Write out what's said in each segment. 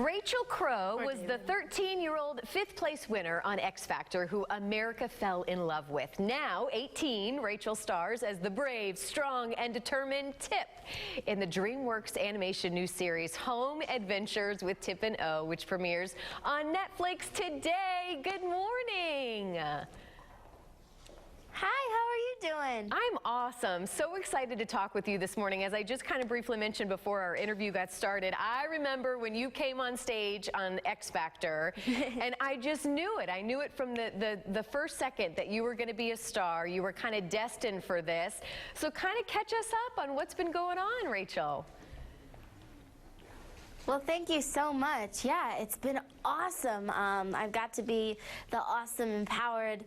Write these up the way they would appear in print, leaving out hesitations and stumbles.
Rachel Crow was the 13-year-old fifth-place winner on X Factor who America fell in love with. Now, 18, Rachel stars as the brave, strong, and determined Tip in the DreamWorks animation new series Home Adventures with Tip and O, which premieres on Netflix today. Good morning. Hi, how are you doing? I'm awesome. So excited to talk with you this morning. As I just kind of briefly mentioned before our interview got started, I remember when you came on stage on X Factor, and I just knew it. I knew it from the first second that you were going to be a star. You were kind of destined for this. So kind of catch us up on what's been going on, Rachel. Well, thank you so much. Yeah, it's been awesome. I've got to be the awesome, empowered,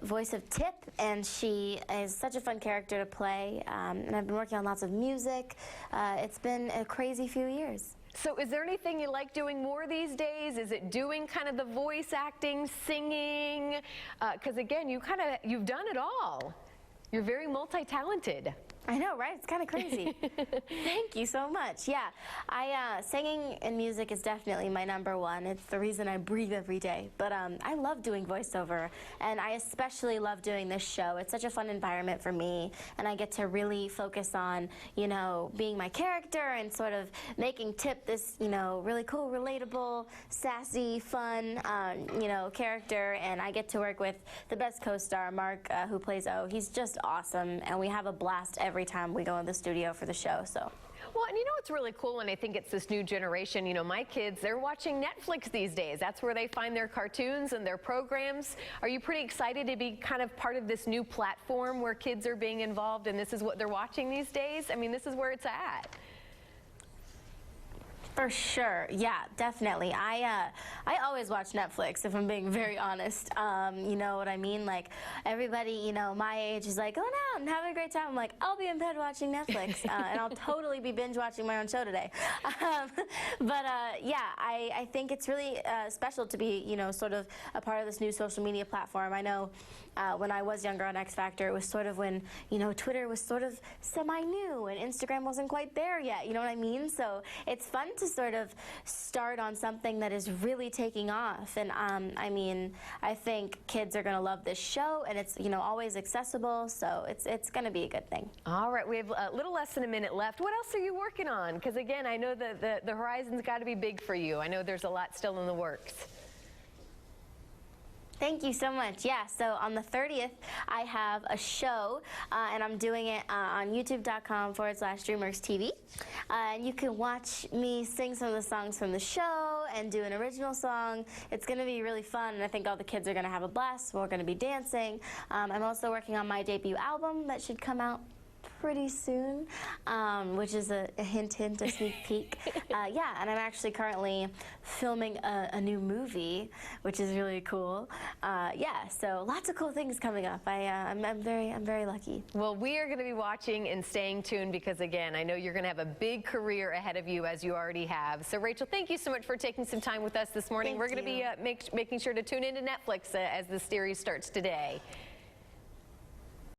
voice of Tip, and she is such a fun character to play. And I've been working on lots of music. It's been a crazy few years. So is there anything you like doing more these days? Is it doing kind of the voice acting, singing? Because again, you've done it all. You're very multi-talented. I know, right? It's kind of crazy. Thank you so much. Yeah, singing and music is definitely my #1. It's the reason I breathe every day. But I love doing voiceover, and I especially love doing this show. It's such a fun environment for me, and I get to really focus on, being my character and sort of making Tip this, really cool, relatable, sassy, fun, character. And I get to work with the best co-star, Mark, who plays O. He's just awesome, and we have a blast every time we go in the studio for the show. So. Well, and what's really cool, and I think it's this new generation, my kids, they're watching Netflix these days. That's where they find their cartoons and their programs. Are you pretty excited to be kind of part of this new platform where kids are being involved and this is what they're watching these days? I mean, this is where it's at. For sure, yeah, definitely. I always watch Netflix, if I'm being very honest. You know what I mean? Like, everybody, my age is like, going out and having a great time. I'm like, I'll be in bed watching Netflix, and I'll totally be binge watching my own show today. Yeah, I think it's really special to be, sort of a part of this new social media platform. I know when I was younger on X Factor, it was sort of when, Twitter was sort of semi-new and Instagram wasn't quite there yet, you know what I mean? So it's fun to sort of start on something that is really taking off. And I think kids are going to love this show, and it's always accessible, so it's going to be a good thing. All right, we have a little less than a minute left. What else are you working on? Because again, I know the horizon's got to be big for you. I know there's a lot still in the works. Thank you so much. Yeah, so on the 30th, I have a show, and I'm doing it on youtube.com/DreamWorksTV. And you can watch me sing some of the songs from the show and do an original song. It's going to be really fun, and I think all the kids are going to have a blast. We're going to be dancing. I'm also working on my debut album that should come out pretty soon, which is a hint, a sneak peek. Yeah, and I'm actually currently filming a new movie, which is really cool. Yeah, so lots of cool things coming up. I'm very lucky. Well, we are going to be watching and staying tuned because, again, I know you're going to have a big career ahead of you, as you already have. So, Rachel, thank you so much for taking some time with us this morning. We're going to be making sure to tune into Netflix as the series starts today.